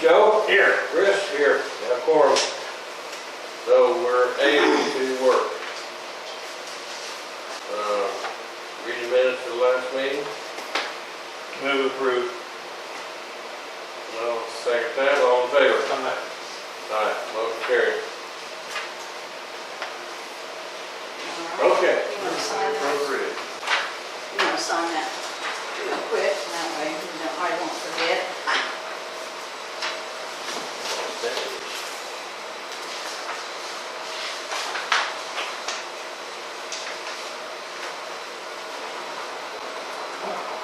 Joe? Here. Chris? Here. Yeah, quorum. So we're able to work. Reading minutes for the last meeting? Move approved. No, second that, all in favor? Aye. Aye, motion carried. Okay. You want to sign that? Appropriate. You want to sign that real quick, and that way I won't forget.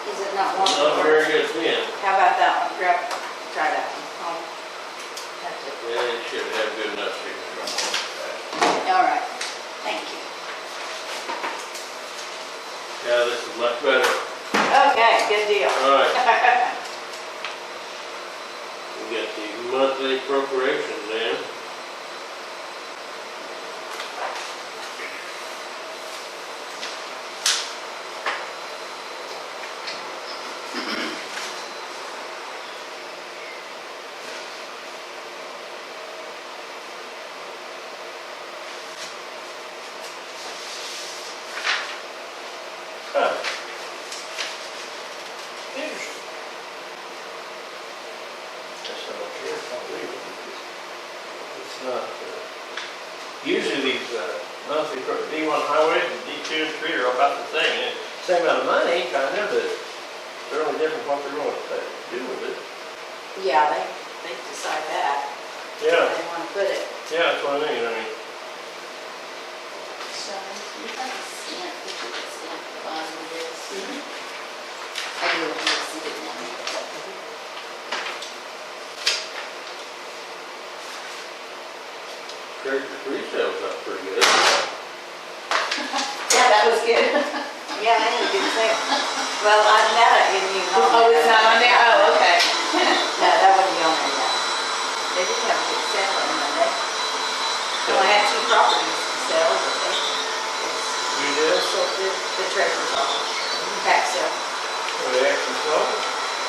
Is it not one? Not very good pen. How about that one? Try that one. That's it. Yeah, you should have good enough signature. All right, thank you. Yeah, this is much better. Okay, good deal. All right. We got the monthly appropriations in. Interesting. That's not sure if I believe it. It's not, usually these monthly, D1 highways and D2 and 3 are about the same. Same amount of money, kind of, but they're only different what they're going to do with it. Yeah, they decide that. Yeah, Where they want to put it. yeah, that's what I mean. So, you have a stamp, if you could stamp the bottom of this. I do want to see it now. Tractor pre-sale's up pretty good. Yeah, that was good. Yeah, I had a good sale. Well, now that isn't even on there. Oh, it's not on there? Oh, okay. No, that wouldn't be on there yet. They did have a good sale on Monday. Well, I had 2 properties to sell, but they You did? sold the treasurer's office, tax sale. Well, they actually sold it?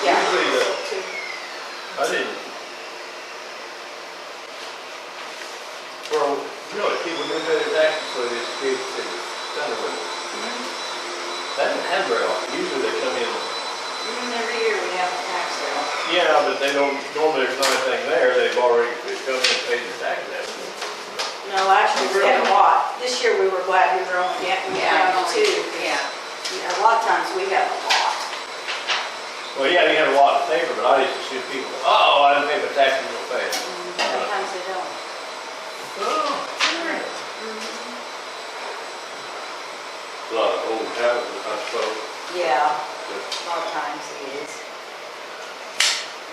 Yeah. Usually the, sold 2. I didn't. Well, really, people do pay their taxes, so they escape the center with it. That didn't have very often. Usually they come in. Every year we have a tax sale. Yeah, but they don't, normally there's not anything there. They've already come in and paid their taxes. No, actually, we had a lot. This year we were glad we were only getting down to 2. Yeah. A lot of times we have a lot. Well, yeah, you have a lot of favor, but I just assume people, oh, I didn't pay my taxes, we'll pay it. Sometimes they don't. Oh, A lot of old houses, I suppose. Yeah, a lot of times it is.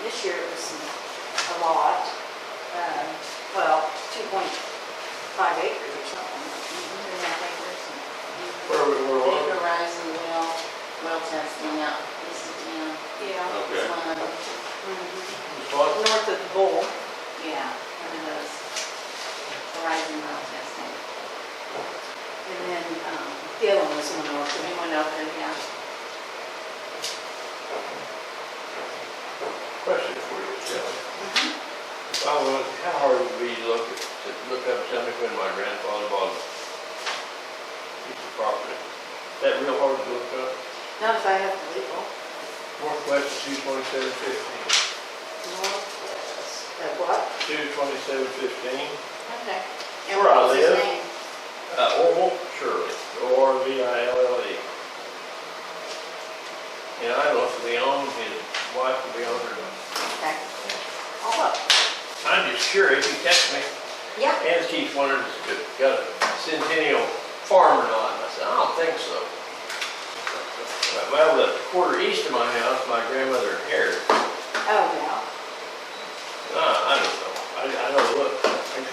This year it was a lot. Well, 2.5 acres or something. 2.5 acres. where was it? Horizon well testing out east of town. Yeah. Okay. It's one of them. What? North of the bowl. Yeah, one of those Horizon well testing. And then the other one was one north of We went over, yeah. Question for you, Shelley. How hard would it be to look up something when my grandfather bought a piece of property? Is that real hard to look up? Not if I have the legal. Northwest 22715. Northwest. What? 22715. Okay. And Where I what was his live? name? Orville Shirley. Orville. And I don't know if it'll be on, his wife will be on or not. Okay. I'll look. I'm just curious, he texted me. Yeah. And Keith wondered if it's got a Centennial farm or not. And I said, I don't think so. Well, the quarter east of my house, my grandmother inherited. Oh, yeah. I don't know. I don't look.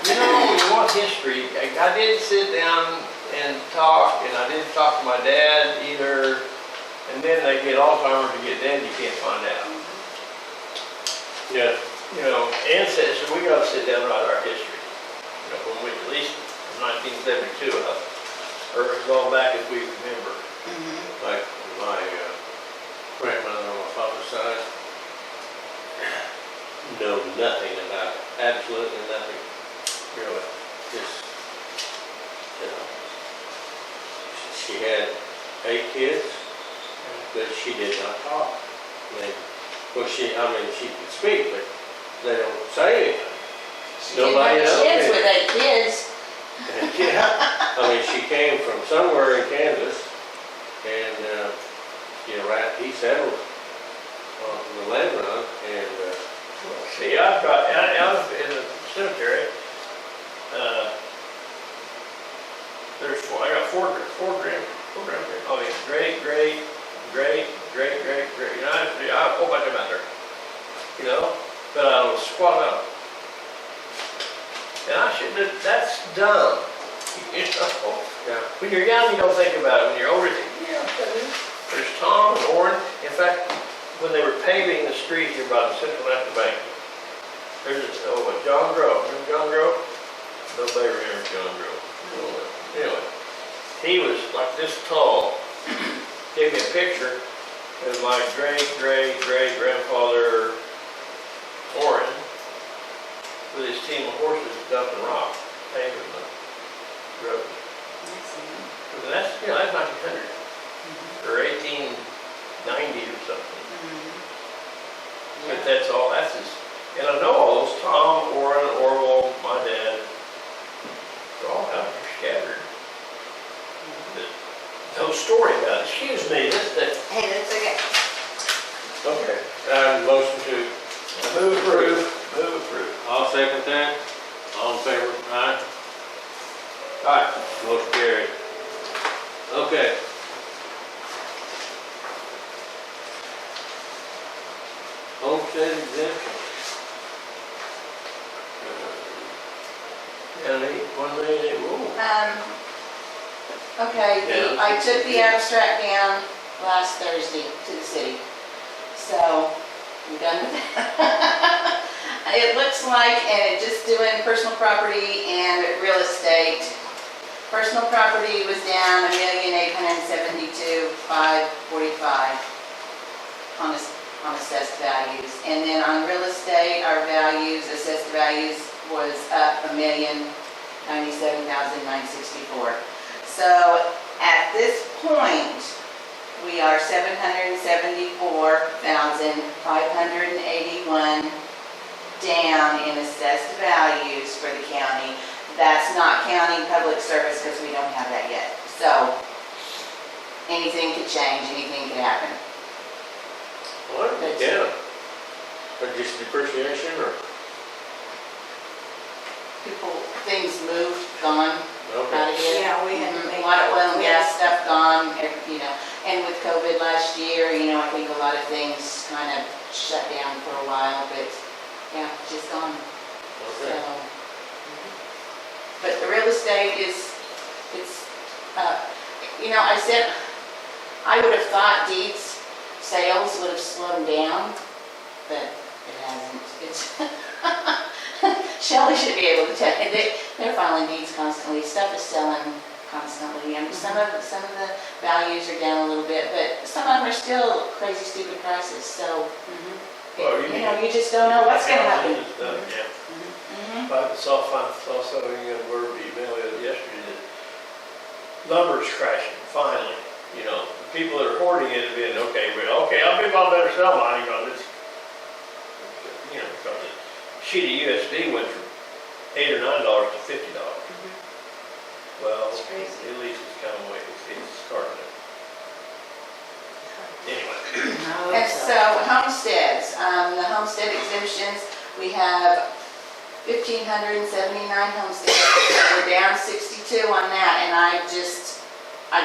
You know, when you want history, I didn't sit down and talk, and I didn't talk to my dad either. And then they get Alzheimer's and get dead, you can't find out. Yeah. You know, ancestors, we gotta sit down and write our history. You know, when we, at least 1972, or as long back as we remember. Like my grandmother on my father's side, no nothing about it, absolutely nothing, really, just, you know. She had 8 kids, but she did not talk. I mean, well, she could speak, but they don't say anything. She didn't Nobody have else kids did. with 8 kids. Yeah, I mean, she came from somewhere in Kansas, and, right, he settled on the land run, and, see, I've got, out in the cemetery, I got four grandparents, I mean, great, I have a whole bunch of them out there, but I was squatting up. And I should, that's dumb, Yeah. When you're young, you don't think about it. When you're older, you think, yeah, there's Tom and Orrin. In fact, when they were paving the street here by the Central National Bank, there's John Grove. Remember John Grove? Nobody remembers John Grove. Anyway, he was like this tall. Gave me a picture of my great-grandfather Orrin with his team of horses dumping rock, paving the road. And that's 1900 or 1890 or something. But that's all, and I know all those, Tom, Orrin, Orwell, my dad, they're all out there scattered. But no story about it. Excuse me, Hey, that's okay. okay, motion to move approve. I'll second that. All in favor? Aye. Aye. Motion carried. Okay. Homestead exemption. County, 198, whoa. Okay, Yeah. I took the abstract down last Thursday to the city. So, I'm done with that. It looks like, and it just doing personal property and real estate. Personal property was down $1,872,545 on assessed values. And then on real estate, our values, assessed values was up $1,097,964. So at this point, we are $774,581 down in assessed values for the county. That's not counting public service because we don't have that yet. So anything could change, anything could happen. What? Yeah. But just depreciation or? Things moved, gone Okay. out of here. Yeah, we had to A make. lot of oil and gas stuff gone, and with COVID last year, I think a lot of things kind of shut down for a while, but yeah, just gone. So, Okay. but the real estate it's I would have thought deeds sales would have slowed down, but it hasn't. It's Shelley should be able to tell you, they're filing deeds constantly, stuff is selling constantly, and some of the values are down a little bit, but some of them are still crazy stupid prices, so, Well, you mean- you just don't know what's gonna happen. Yeah. Mhm. I saw something in Word email yesterday that lumber's crashing, finally. The people that are hoarding it have been, okay, I'll be well better sell mine, because because the sheet of USB went from $8 or $9 to $50. Well, That's crazy. at least it's kind of way, it's starting to. Anyway. And so homesteads, the homestead exemptions, we have 1,579 homesteads. We're down 62 on that, and I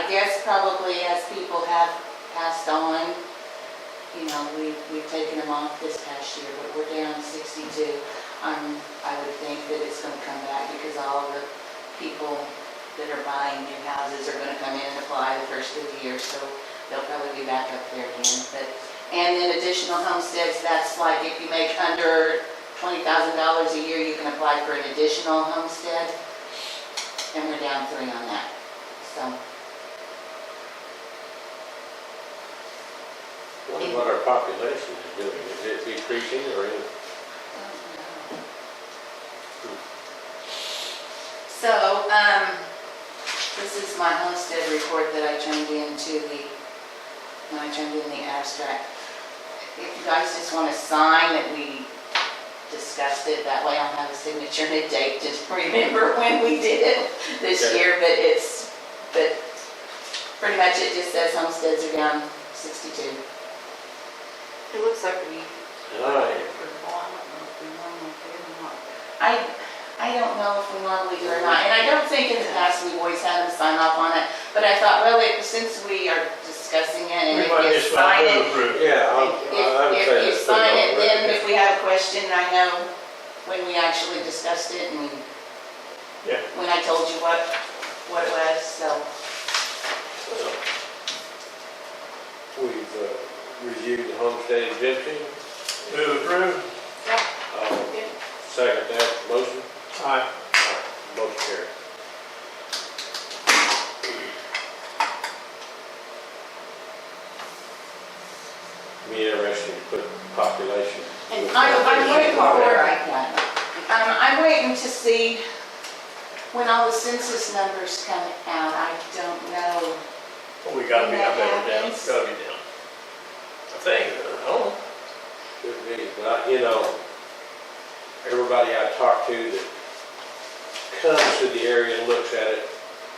guess probably as people have passed on, we've taken them off this past year, but we're down 62. I would think that it's going to come back because all of the people that are buying new houses are going to come in and apply the first of the year, so they'll probably be back up there again. And then additional homesteads, that's like if you make under $20,000 a year, you can apply for an additional homestead, and we're down 3 on that. So. What our population is doing, is it decreasing or is it? this is my homestead report that I turned in when I turned in the abstract. If you guys just want to sign that we discussed it, that way I'll have a signature and a date to remember when we did it this Okay. year, but pretty much it just says homesteads are down 62. It looks like we All right. budgeted for the bond, I don't know if we normally do or not. I don't know if we normally do or not, and I don't think in the past we've always had them sign off on it, but I thought, well, since we are discussing it, and We if might you just want sign to it, approve. Yeah, I would if say you let's put sign on it, the then record. if we have a question, I know when we actually discussed it and Yeah. when I told you what it was, so. We've reviewed the homestead exemption. Move approved. I'll second that motion. Aye. Motion carried. Be interesting to put population. And I'm waiting for, Right. I'm waiting to see when all the census numbers come out. I don't know. Well, we gotta be, I bet we're down, Happens. gotta be down. I think, oh, Could be, but everybody I talk to that comes to the area and looks at it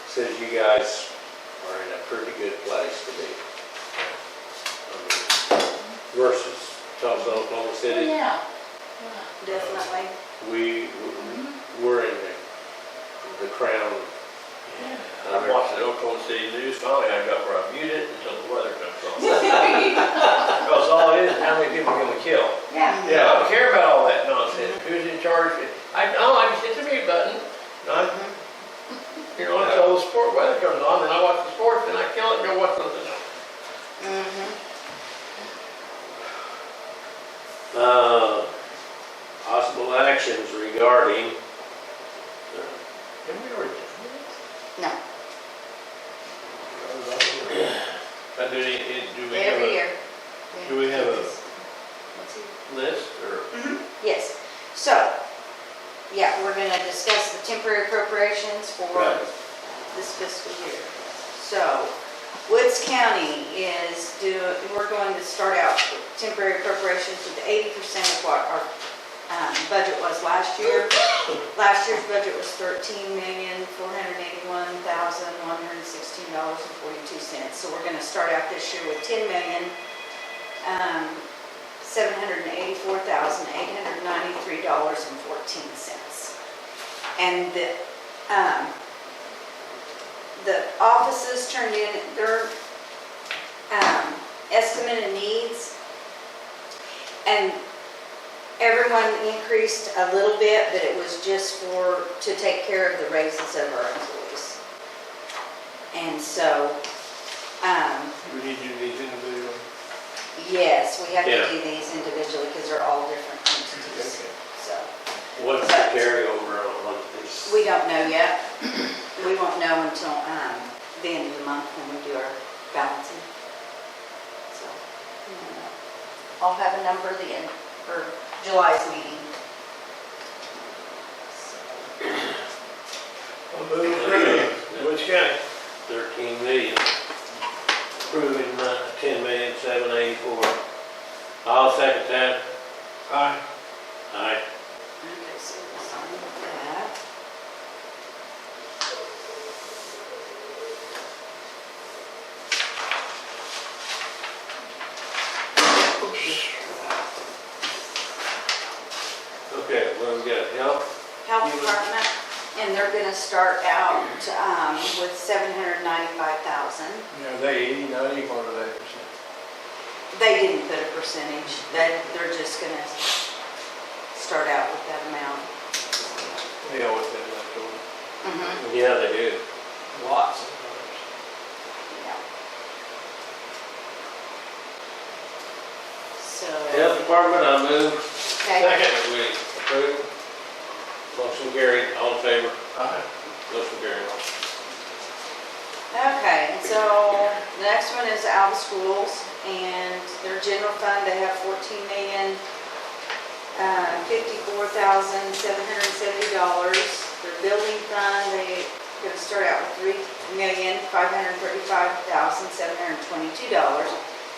says you guys are in a pretty good place to be. I mean, versus Tulsa, Oklahoma Oh, City, yeah. Definitely. we're in the crown. I watched the Oklahoma City news, finally I got where I viewed it until the weather comes on. Because all it is how many people are gonna kill. Yeah. I don't care about all that nonsense, who's in charge, I just hit the mute button, and I, until the sport weather comes on, then I watch the sports, then I kill it and go watch something else. Possible actions regarding, Have we already done No, this? Do we have every a year. do we have a- Let's see. list, or? Yes, so, yeah, we're gonna discuss the temporary appropriations for Right. this fiscal year. So, Woods County we're going to start out with temporary appropriations with 80% of what our budget was last year. Last year's budget was $13,481,116.42. So we're gonna start out this year with $10,784,893.14. And the offices turned in their estimate of needs, and everyone increased a little bit, but it was just to take care of the raises of our employees. And so, We need to do these individually. yes, we have Yeah. to do these individually because they're all different entities, so. what's the carryover on this? We don't know yet. We won't know until the end of the month when we do our balancing. So, I'll have a number then for July's meeting. I'll move approved. Woods County. 13 million. Approving 10,784,000. I'll second that. Aye. Aye. Okay, so we'll sign that. Okay, well, we got help. Health Department, and they're gonna start out with $795,000. Yeah, they 80, 90, what are they percent? They didn't put a percentage, they're just gonna start out with that amount. They always been that total. Yeah, they do. Lots of times. Yeah. So, Health Department, I move. okay, Second. That we approve. Motion carried. All in favor? Aye. Motion carried. okay, and so the next one is Alva Schools, and their general fund, they have $14,054,770. Their building fund, they gonna start out with $3,535,722.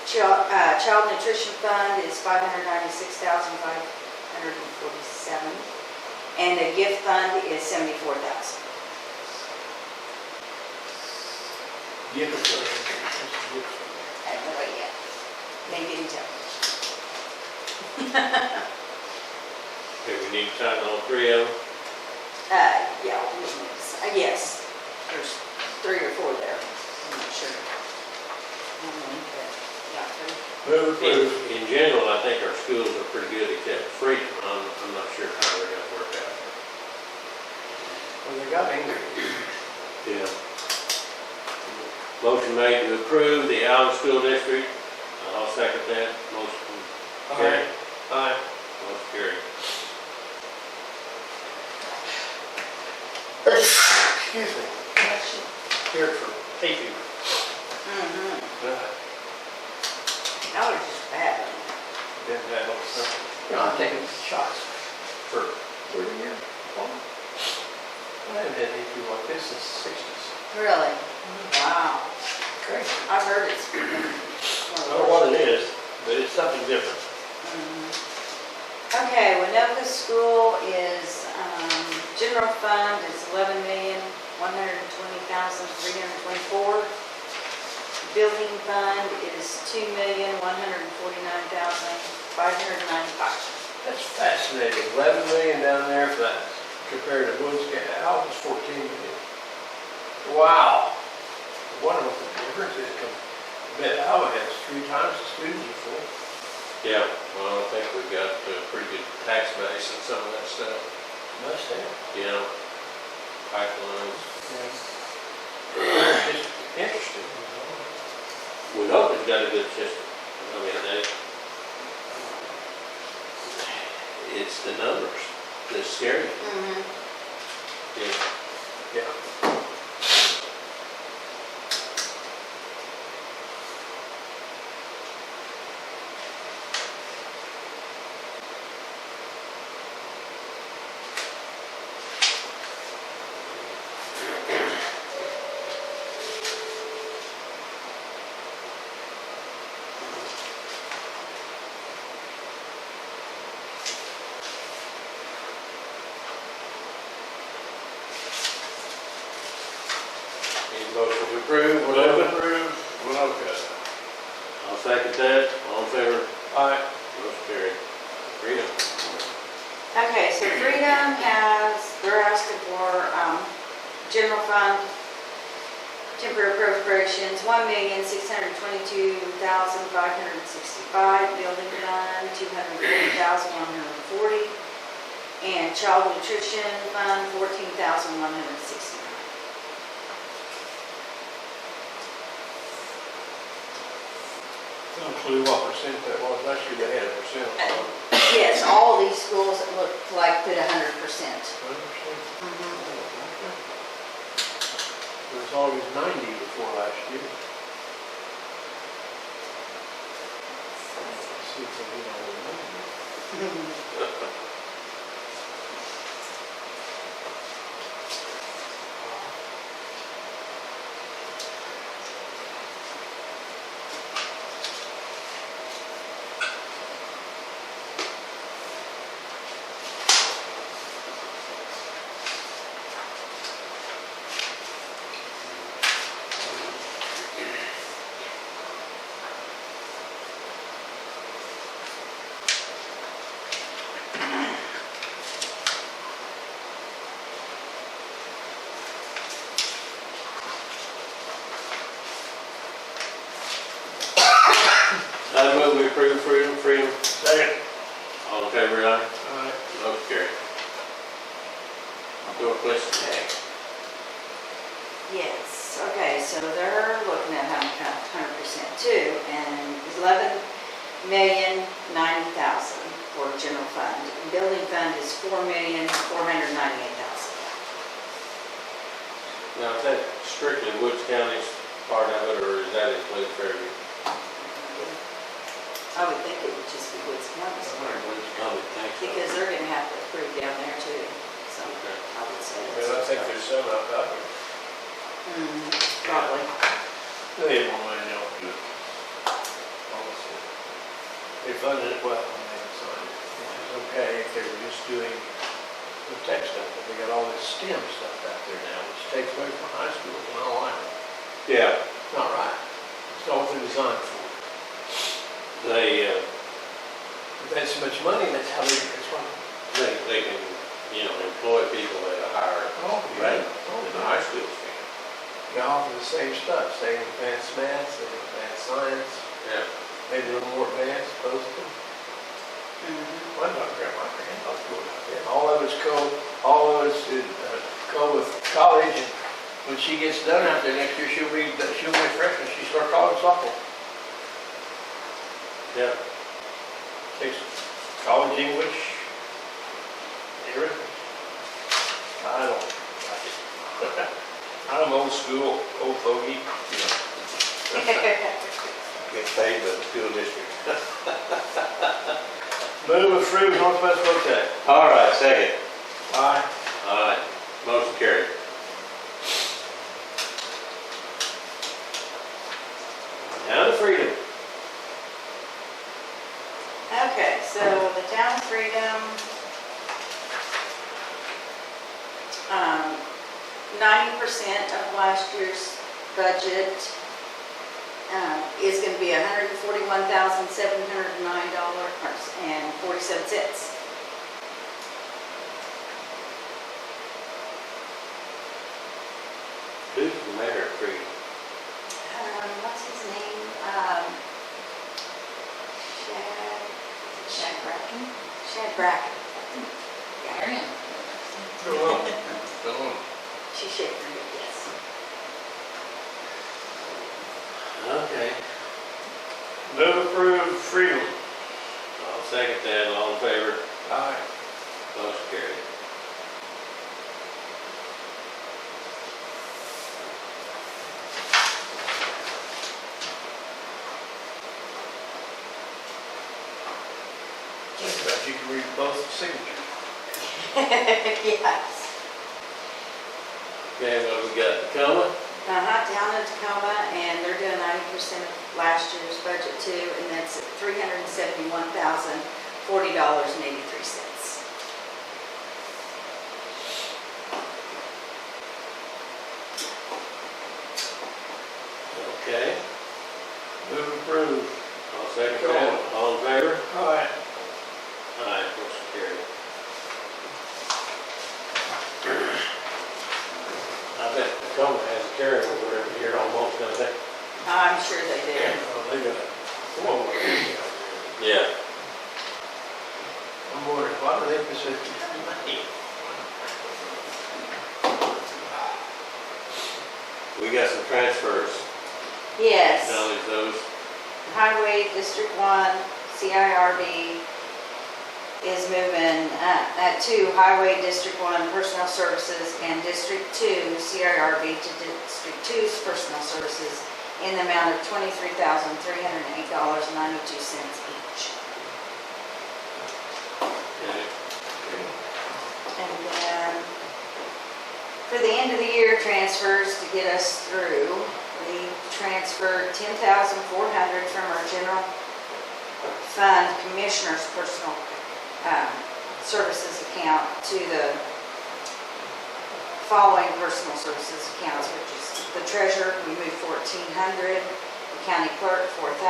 Child Nutrition Fund is $596,547. And a gift fund is $74,000. Give it to them. I have no idea. They didn't tell me. Do we need to sign all three of them? Yeah, yes, there's 3 or 4 there, I'm not sure. How many, but, yeah, 3. Move approved. In general, I think our schools are pretty good except Freedom. I'm not sure how they're gonna work out. Well, they got English. Yeah. Motion made to approve the Allen School District. I'll second that. Motion carried. Aye. Motion carried. Excuse me. Here for hay fever. Mm-hmm. Uh, Allergies are bad. Been bad all summer. You know, I'm taking shots for 30 years. I haven't had hay fever like this since the 60s. Really? Wow. Crazy. I've heard it's. I don't know what it is, but it's something different. Okay, Winoka School is, general fund is $11,120,324. Building fund is $2,149,595. That's fascinating. 11 million down there for that, compared to Woods County, Allen's 14 million. Wow. I wonder what the difference is. I bet Alva has 3 times the students before. Yeah, well, I think we've got a pretty good tax base and some of that stuff. Must have. You know, pipelines. Just interesting. We hope it's got a good system. I mean, it's the numbers that scare you. Mm-hmm. Yeah. Yeah. Need a motion to approve, Move whatever. approved. Winoka. I'll second that. All in favor? Aye. Motion carried. Freedom. Okay, so Freedom they're asking for, general fund, temporary appropriations, $1,622,565, building fund, $240,140, and child nutrition fund, $14,169. No clue what percent that was. Last year they had a percent on it. Yes, all of these schools look like put 100%. 100%. It was always 90 before last year. Let's see if they get all the numbers. I move we approve Freedom. Second. All in favor, aye? Aye. Motion carried. Go please. Yes, okay, so they're looking at 100% too, and it's $11,090,000 for general fund. Building fund is $4,498,000. Now, is that strictly Woods County's part of it, or is that include Fairview? I would think it would just be Woods County, I would think so. because they're gonna have to approve down there too, so Okay. I would say Well, I that's. think there's some out there. Probably. They have more money than they'll do it. Honestly. They funded it well when they signed it, which is okay if they were just doing the tech stuff, but they got all this STEM stuff out there now, which takes away from high schools, and I don't like it. Yeah, It's not right. It's not what they're designed for. they, If they had so much money, that's how that's why. they can, employ people at a higher Oh, rate Oh, than the high schools can. They offer the same stuff, same advanced math, same advanced science, Yeah. maybe a little more advanced, both of them. My grandmother go out there. All of us go with college, and when she gets done out there next year, she'll be a freshman, she start college sophomore. Yeah. Takes college English, everything. I don't like it. I'm old school, old fogey, Get paid by the school district. Move approve Northwest Road. All right, second. Aye. All right, motion carried. Now to Freedom. Okay, so the town of Freedom, 90% of last year's budget is going to be $141,709.47. Who's the mayor of Freedom? What's his name? Shad Bracken? Shad Bracken. Marion. Go on. She's shaking her head, yes. Okay, Move approve Freedom. I'll second that, all in favor, Aye. motion carried. Think about it, you can read both signatures. Yes. Okay, what we got, Tacoma? Down in Tacoma, and they're doing 90% of last year's budget too, and that's at $371,040.83. Okay, Move approve. I'll second that, all in favor? Aye. Aye, motion carried. I bet Tacoma has a carryover every year almost, doesn't it? I'm sure they do. Oh, they got it. Whoa. Yeah. I'm wondering, why do they put such money? We got some transfers, Yes. now there's those, Highway District 1, CIRB is moving to Highway District 1 Personnel Services and District 2 CIRB to District 2's Personnel Services in the amount of $23,308.92 each. okay, And then for the end of the year transfers to get us through, we transferred $10,400 from our general fund commissioner's personal services account to the following personal services accounts, which is the treasurer, we moved $1,400, the county clerk $4,000,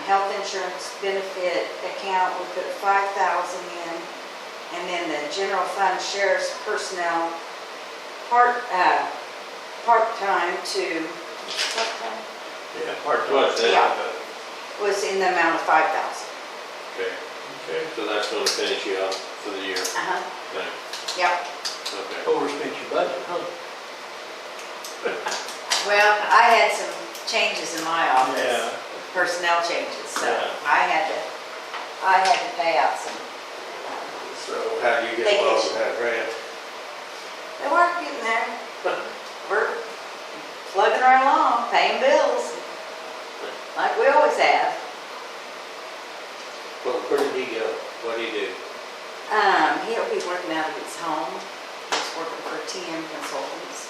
health insurance benefit account, we put $5,000 in, and then the general fund sheriff's personnel part-time to, part-time? Yeah, part What's that? Yeah. Was in the amount of $5,000. okay, Okay. so that's gonna finish you out for the year, Uh-huh, okay, yep. okay. Overspent your budget, huh? Well, I had some changes in my office. Yeah. Personnel changes, so Yeah. I had to pay out some. So how do you get along with that grant? They weren't getting there. We're plugging right along, paying bills, like we always have. Well, where did he go? What did he do? He'll be working out of his home. He's working for TM Consultants.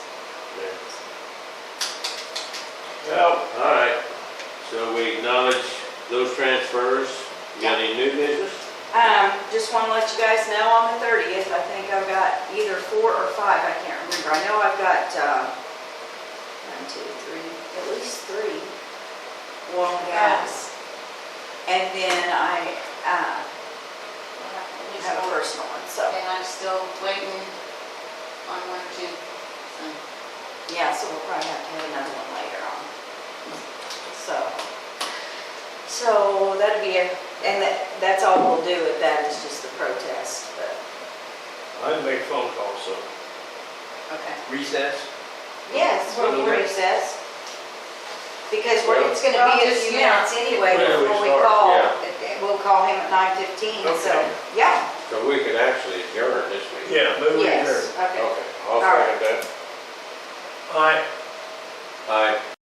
Well, All right, so we acknowledge those transfers. You got any new business? Just want to let you guys know on the 30th, I think I've got either 4 or 5, I can't remember. I know I've got, 1, 2, 3, at least 3 oil and gas. And then I, have a personal one, so, And I'm still waiting on one too. yeah, so we'll probably have to have another one later on. So that'd be and that's all we'll do with that is just the protest, but, I'd make a phone call, so okay. recess. Yes, we'll Okay. recess. Because Well- it's gonna be a Well, few yeah. minutes anyway When we before we start, call. yeah. We'll call him at 9:15, so, Okay. yeah, So we could actually adjourn this meeting. Yeah, move yes, adjourned. okay. Okay, I'll All right. second that. Aye. Aye.